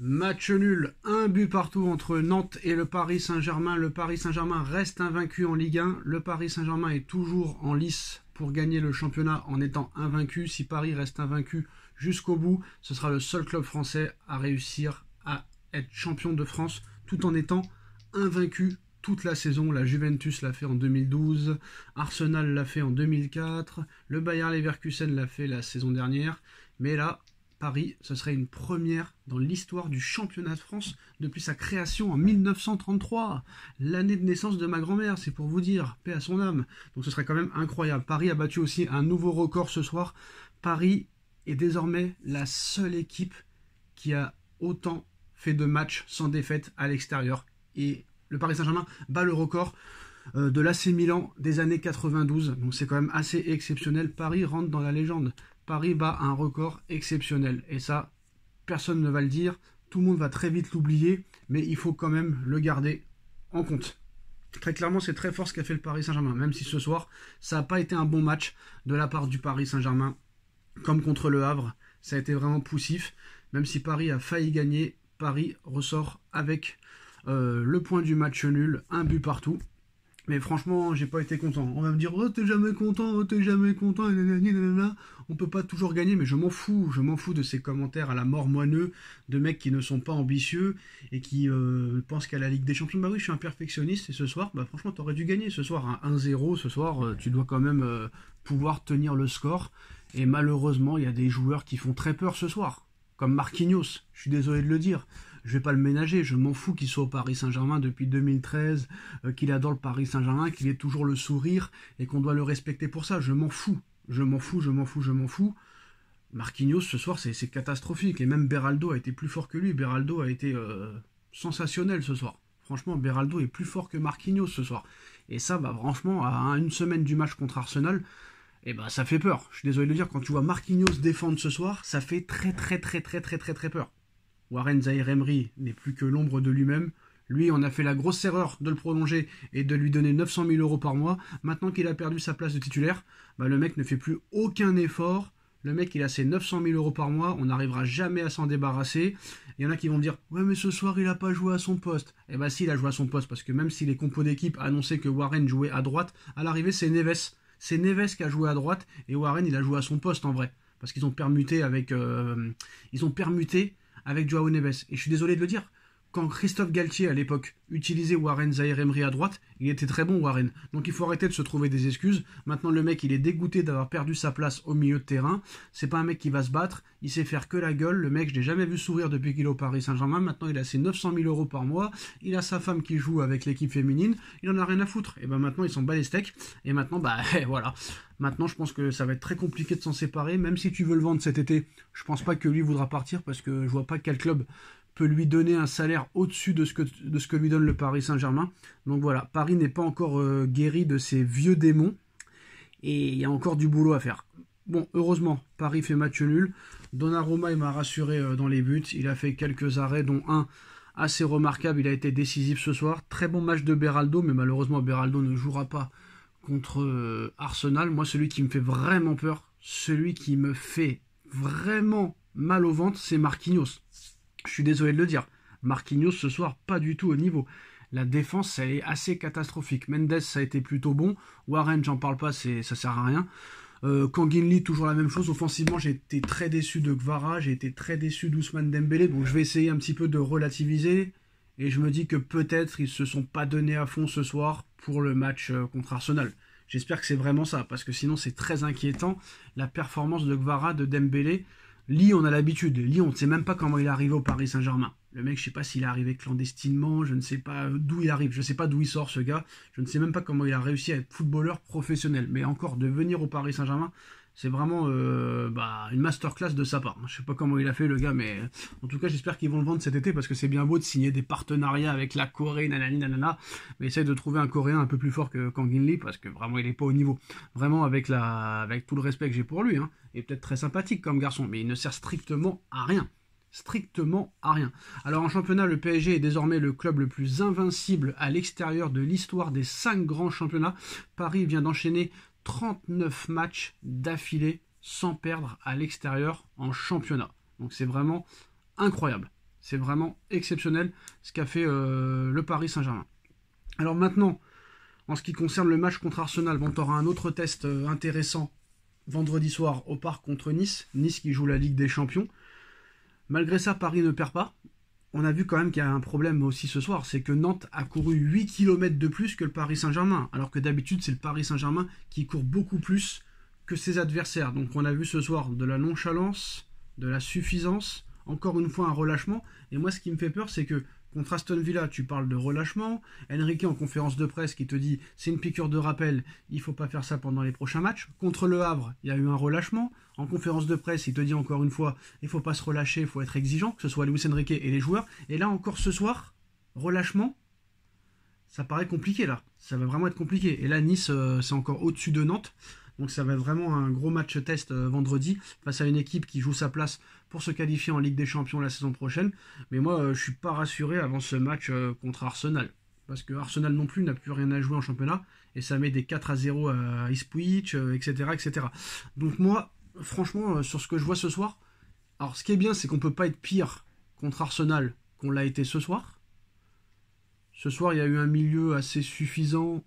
Match nul, un but partout entre Nantes et le Paris Saint-Germain. Le Paris Saint-Germain reste invaincu en Ligue 1. Le Paris Saint-Germain est toujours en lice pour gagner le championnat en étant invaincu. Si Paris reste invaincu jusqu'au bout, ce sera le seul club français à réussir à être champion de France tout en étant invaincu toute la saison. La Juventus l'a fait en 2012, Arsenal l'a fait en 2004, le Bayer Leverkusen l'a fait la saison dernière. Mais là, Paris, ce serait une première dans l'histoire du championnat de France depuis sa création en 1933, l'année de naissance de ma grand-mère, c'est pour vous dire, paix à son âme. Donc ce serait quand même incroyable. Paris a battu aussi un nouveau record ce soir. Paris est désormais la seule équipe qui a autant fait de matchs sans défaite à l'extérieur. Et le Paris Saint-Germain bat le record de l'AC Milan des années 92. Donc c'est quand même assez exceptionnel. Paris rentre dans la légende. Paris bat un record exceptionnel. Et ça, personne ne va le dire. Tout le monde va très vite l'oublier. Mais il faut quand même le garder en compte. Très clairement, c'est très fort ce qu'a fait le Paris Saint-Germain. Même si ce soir, ça n'a pas été un bon match de la part du Paris Saint-Germain. Comme contre le Havre. Ça a été vraiment poussif. Même si Paris a failli gagner, Paris ressort avec le point du match nul. Un but partout. Mais franchement, j'ai pas été content. On va me dire, oh, t'es jamais content, oh, t'es jamais content, nanana. On peut pas toujours gagner, mais je m'en fous de ces commentaires à la mort moineux de mecs qui ne sont pas ambitieux et qui pensent qu'à la Ligue des Champions, bah oui, je suis un perfectionniste et ce soir, bah franchement, t'aurais dû gagner ce soir, un 1-0, ce soir, tu dois quand même pouvoir tenir le score. Et malheureusement, il y a des joueurs qui font très peur ce soir, comme Marquinhos, je suis désolé de le dire. Je vais pas le ménager, je m'en fous qu'il soit au Paris Saint-Germain depuis 2013, qu'il adore le Paris Saint-Germain, qu'il ait toujours le sourire et qu'on doit le respecter pour ça. Je m'en fous. Marquinhos, ce soir, c'est catastrophique. Et même Beraldo a été plus fort que lui. Beraldo a été sensationnel ce soir. Franchement, Beraldo est plus fort que Marquinhos ce soir. Et ça, bah franchement, à une semaine du match contre Arsenal, eh ben, ça fait peur. Je suis désolé de le dire, quand tu vois Marquinhos défendre ce soir, ça fait très peur. Warren Zaïre-Emery n'est plus que l'ombre de lui-même. Lui, on a fait la grosse erreur de le prolonger et de lui donner 900 000 euros par mois. Maintenant qu'il a perdu sa place de titulaire, bah, le mec ne fait plus aucun effort. Le mec, il a ses 900 000 euros par mois. On n'arrivera jamais à s'en débarrasser. Il y en a qui vont me dire, ouais, mais ce soir, il n'a pas joué à son poste. Eh bah, si, il a joué à son poste. Parce que même si les compos d'équipe annonçaient que Warren jouait à droite, à l'arrivée, c'est Neves. C'est Neves qui a joué à droite et Warren, il a joué à son poste en vrai. Parce qu'ils ont permuté avec... avec Joao Neves. Et je suis désolé de le dire, quand Christophe Galtier, à l'époque, utilisait Warren Zaïre-Emery à droite, il était très bon, Warren. Donc il faut arrêter de se trouver des excuses. Maintenant, le mec, il est dégoûté d'avoir perdu sa place au milieu de terrain. C'est pas un mec qui va se battre. Il sait faire que la gueule. Le mec, je l'ai jamais vu sourire depuis qu'il est au Paris Saint-Germain. Maintenant, il a ses 900 000 euros par mois. Il a sa femme qui joue avec l'équipe féminine. Il en a rien à foutre. Et ben maintenant, ils s'en bat les steaks. Et maintenant, bah voilà. Maintenant, je pense que ça va être très compliqué de s'en séparer. Même si tu veux le vendre cet été, je pense pas que lui voudra partir parce que je vois pas quel club peut lui donner un salaire au-dessus de ce que lui donne le Paris Saint-Germain. Donc voilà, Paris n'est pas encore guéri de ses vieux démons et il y a encore du boulot à faire. Bon, heureusement, Paris fait match nul. Donnarumma, il m'a rassuré dans les buts. Il a fait quelques arrêts, dont un assez remarquable. Il a été décisif ce soir. Très bon match de Beraldo, mais malheureusement, Beraldo ne jouera pas contre Arsenal. Moi, celui qui me fait vraiment peur, celui qui me fait vraiment mal au ventre, c'est Marquinhos. Je suis désolé de le dire. Marquinhos, ce soir, pas du tout au niveau. La défense, ça est assez catastrophique. Mendes, ça a été plutôt bon. Warren, j'en parle pas, ça sert à rien. Kanginli, toujours la même chose. Offensivement, j'ai été très déçu de Kvara, j'ai été très déçu d'Ousmane Dembélé. Donc je vais essayer un petit peu de relativiser. Et je me dis que peut-être ils se sont pas donnés à fond ce soir pour le match contre Arsenal. J'espère que c'est vraiment ça, parce que sinon c'est très inquiétant. La performance de Kvara, de Dembélé. Lee, on a l'habitude. Lee, on ne sait même pas comment il est arrivé au Paris Saint-Germain. Le mec, je ne sais pas s'il est arrivé clandestinement, je ne sais pas d'où il arrive, je ne sais pas d'où il sort ce gars, je ne sais même pas comment il a réussi à être footballeur professionnel. Mais encore, de venir au Paris Saint-Germain, c'est vraiment une masterclass de sa part. Je ne sais pas comment il a fait le gars, mais en tout cas, j'espère qu'ils vont le vendre cet été parce que c'est bien beau de signer des partenariats avec la Corée, nanani, nanana, mais essaye de trouver un Coréen un peu plus fort que Kanginli parce que vraiment, il n'est pas au niveau. Vraiment, avec tout le respect que j'ai pour lui, hein, il est peut-être très sympathique comme garçon, mais il ne sert strictement à rien. Strictement à rien. Alors en championnat, le PSG est désormais le club le plus invincible à l'extérieur de l'histoire des 5 grands championnats. Paris vient d'enchaîner 39 matchs d'affilée sans perdre à l'extérieur en championnat. Donc c'est vraiment incroyable. C'est vraiment exceptionnel ce qu'a fait le Paris Saint-Germain. Alors maintenant, en ce qui concerne le match contre Arsenal, bon, tu auras un autre test intéressant vendredi soir au Parc contre Nice. Nice qui joue la Ligue des Champions. Malgré ça, Paris ne perd pas. On a vu quand même qu'il y a un problème aussi ce soir, c'est que Nantes a couru 8 km de plus que le Paris Saint-Germain, alors que d'habitude c'est le Paris Saint-Germain qui court beaucoup plus que ses adversaires. Donc on a vu ce soir de la nonchalance, de la suffisance, encore une fois un relâchement. Et moi ce qui me fait peur, c'est que contre Aston Villa, tu parles de relâchement. Enrique en conférence de presse qui te dit c'est une piqûre de rappel, il ne faut pas faire ça pendant les prochains matchs. Contre Le Havre, il y a eu un relâchement. En conférence de presse, il te dit encore une fois il ne faut pas se relâcher, il faut être exigeant, que ce soit Luis Enrique et les joueurs. Et là encore ce soir, relâchement, ça paraît compliqué là. Ça va vraiment être compliqué. Et là, Nice, c'est encore au-dessus de Nantes. Donc ça va être vraiment un gros match test vendredi face à une équipe qui joue sa place pour se qualifier en Ligue des Champions la saison prochaine. Mais moi, je suis pas rassuré avant ce match contre Arsenal. Parce que Arsenal non plus n'a plus rien à jouer en championnat. Et ça met des 4-0 à Ipswich, etc., etc. Donc moi, franchement, sur ce que je vois ce soir, alors ce qui est bien, c'est qu'on peut pas être pire contre Arsenal qu'on l'a été ce soir. Ce soir, il y a eu un milieu assez suffisant.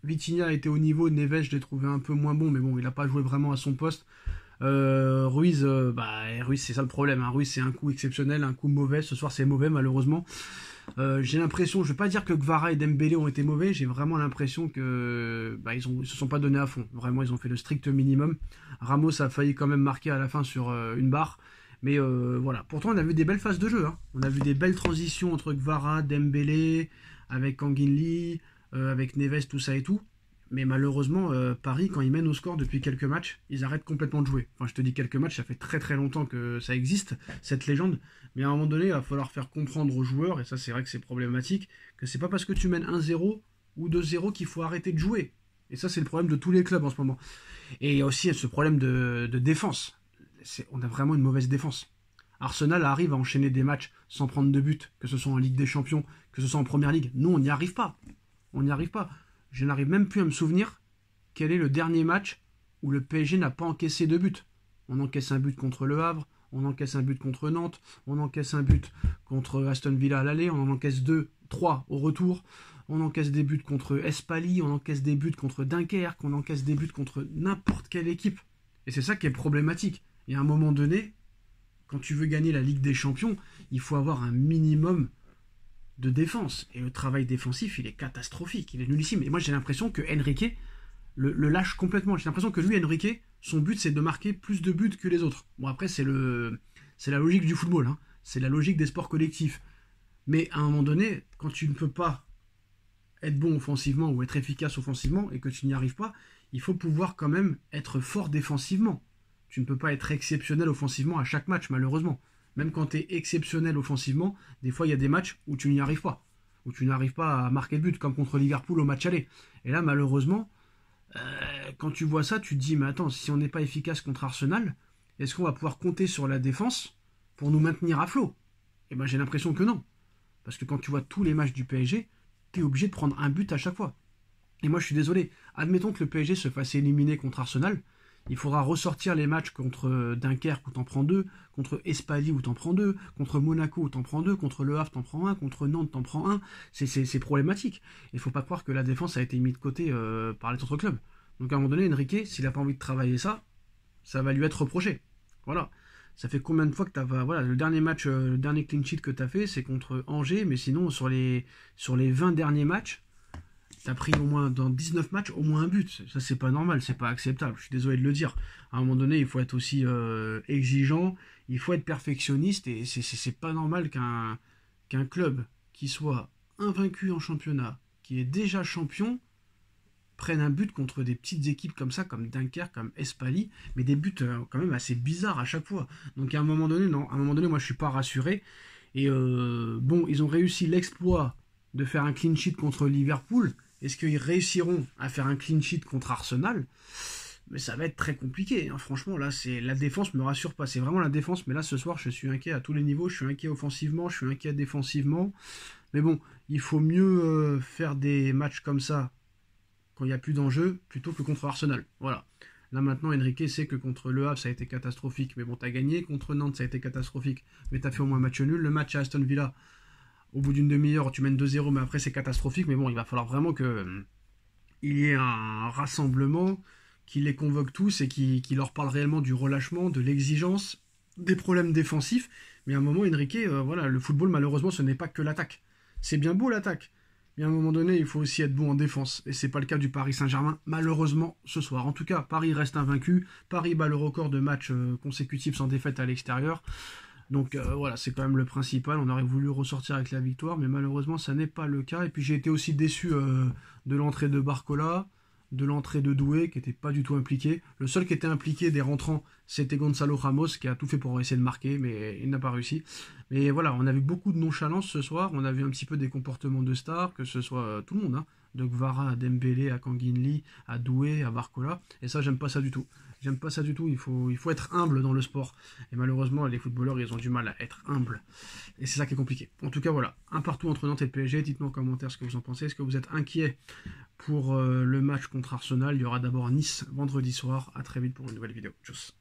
Vitinha a été au niveau, Neves je l'ai trouvé un peu moins bon, mais bon, il n'a pas joué vraiment à son poste. Ruiz, Ruiz c'est ça le problème, hein. Ruiz c'est un coup exceptionnel, un coup mauvais, ce soir c'est mauvais malheureusement. J'ai l'impression, je ne vais pas dire que Kvara et Dembélé ont été mauvais, j'ai vraiment l'impression que ils se sont pas donnés à fond, vraiment ils ont fait le strict minimum. Ramos a failli quand même marquer à la fin sur une barre, mais voilà. Pourtant on a vu des belles phases de jeu, hein. On a vu des belles transitions entre Kvara, Dembélé, avec Kangin Lee, avec Neves, tout ça et tout. Mais malheureusement, Paris, quand ils mènent au score depuis quelques matchs, ils arrêtent complètement de jouer. Enfin, je te dis quelques matchs, ça fait très très longtemps que ça existe, cette légende. Mais à un moment donné, il va falloir faire comprendre aux joueurs, et ça c'est vrai que c'est problématique, que c'est pas parce que tu mènes 1-0 ou 2-0 qu'il faut arrêter de jouer. Et ça c'est le problème de tous les clubs en ce moment. Et il y a aussi ce problème de défense. On a vraiment une mauvaise défense. Arsenal arrive à enchaîner des matchs sans prendre de but, que ce soit en Ligue des Champions, que ce soit en Première Ligue. Nous, on n'y arrive pas. On n'y arrive pas. Je n'arrive même plus à me souvenir quel est le dernier match où le PSG n'a pas encaissé de but. On encaisse un but contre Le Havre, on encaisse un but contre Nantes, on encaisse un but contre Aston Villa à l'aller, on en encaisse 2, 3 au retour, on encaisse des buts contre Espali, on encaisse des buts contre Dunkerque, on encaisse des buts contre n'importe quelle équipe. Et c'est ça qui est problématique. Et à un moment donné, quand tu veux gagner la Ligue des Champions, il faut avoir un minimum de défense. Et le travail défensif, il est catastrophique, il est nullissime. Et moi, j'ai l'impression que Enrique le lâche complètement. J'ai l'impression que lui, Enrique, son but, c'est de marquer plus de buts que les autres. Bon, après, c'est la logique du football, hein. C'est la logique des sports collectifs. Mais à un moment donné, quand tu ne peux pas être bon offensivement ou être efficace offensivement et que tu n'y arrives pas, il faut pouvoir quand même être fort défensivement. Tu ne peux pas être exceptionnel offensivement à chaque match, malheureusement. Même quand tu es exceptionnel offensivement, des fois il y a des matchs où tu n'y arrives pas. Où tu n'arrives pas à marquer le but, comme contre Liverpool au match aller. Et là, malheureusement, quand tu vois ça, tu te dis, mais attends, si on n'est pas efficace contre Arsenal, est-ce qu'on va pouvoir compter sur la défense pour nous maintenir à flot? Et ben j'ai l'impression que non. Parce que quand tu vois tous les matchs du PSG, tu es obligé de prendre un but à chaque fois. Et moi je suis désolé, admettons que le PSG se fasse éliminer contre Arsenal, il faudra ressortir les matchs contre Dunkerque où t'en prends 2, contre Espali où t'en prends 2, contre Monaco où t'en prends 2, contre Le Havre t'en prends 1, contre Nantes t'en prends 1. C'est problématique. Il faut pas croire que la défense a été mise de côté par les autres clubs. Donc à un moment donné, Enrique, s'il n'a pas envie de travailler ça, ça va lui être reproché. Voilà. Ça fait combien de fois que t'as... Voilà, le dernier match, le dernier clean sheet que t'as fait, c'est contre Angers, mais sinon sur les 20 derniers matchs, t'as pris au moins dans 19 matchs au moins un but. Ça c'est pas normal, c'est pas acceptable. Je suis désolé de le dire. À un moment donné, il faut être aussi exigeant, il faut être perfectionniste et c'est pas normal qu'un club qui soit invaincu en championnat, qui est déjà champion, prenne un but contre des petites équipes comme ça, comme Dunkerque, comme Espali, mais des buts quand même assez bizarres à chaque fois. Donc à un moment donné, non, à un moment donné, moi je suis pas rassuré. Et bon, ils ont réussi l'exploit de faire un clean sheet contre Liverpool. Est-ce qu'ils réussiront à faire un clean sheet contre Arsenal? Mais ça va être très compliqué, hein. Franchement, là, c'est la défense me rassure pas. C'est vraiment la défense, mais là, ce soir, je suis inquiet à tous les niveaux. Je suis inquiet offensivement, je suis inquiet défensivement. Mais bon, il faut mieux faire des matchs comme ça quand il n'y a plus d'enjeu plutôt que contre Arsenal. Voilà. Là maintenant, Enrique sait que contre Le Havre, ça a été catastrophique, mais bon, t'as gagné. Contre Nantes, ça a été catastrophique, mais t'as fait au moins match nul. Le match à Aston Villa, au bout d'une demi-heure, tu mènes 2-0, mais après c'est catastrophique. Mais bon, il va falloir vraiment que il y ait un rassemblement qui les convoque tous et qui leur parle réellement du relâchement, de l'exigence, des problèmes défensifs. Mais à un moment, Enrique, voilà, le football, malheureusement, ce n'est pas que l'attaque. C'est bien beau l'attaque, mais à un moment donné, il faut aussi être bon en défense. Et c'est pas le cas du Paris Saint-Germain, malheureusement, ce soir. En tout cas, Paris reste invaincu. Paris bat le record de matchs consécutifs sans défaite à l'extérieur. Donc voilà, c'est quand même le principal. On aurait voulu ressortir avec la victoire, mais malheureusement, ça n'est pas le cas. Et puis j'ai été aussi déçu de l'entrée de Barcola, de l'entrée de Doué, qui n'était pas du tout impliqué. Le seul qui était impliqué des rentrants, c'était Gonzalo Ramos, qui a tout fait pour essayer de marquer, mais il n'a pas réussi. Mais voilà, on a vu beaucoup de nonchalance ce soir. On a vu un petit peu des comportements de stars, que ce soit tout le monde, hein, de Gvara à Dembélé, à Kanginli, à Doué, à Barcola. Et ça, j'aime pas ça du tout. J'aime pas ça du tout. Il faut être humble dans le sport. Et malheureusement, les footballeurs, ils ont du mal à être humbles. Et c'est ça qui est compliqué. En tout cas, voilà. Un partout entre Nantes et le PSG. Dites-moi en commentaire ce que vous en pensez. Est-ce que vous êtes inquiet pour le match contre Arsenal? Il y aura d'abord Nice vendredi soir. À très vite pour une nouvelle vidéo. Tchuss.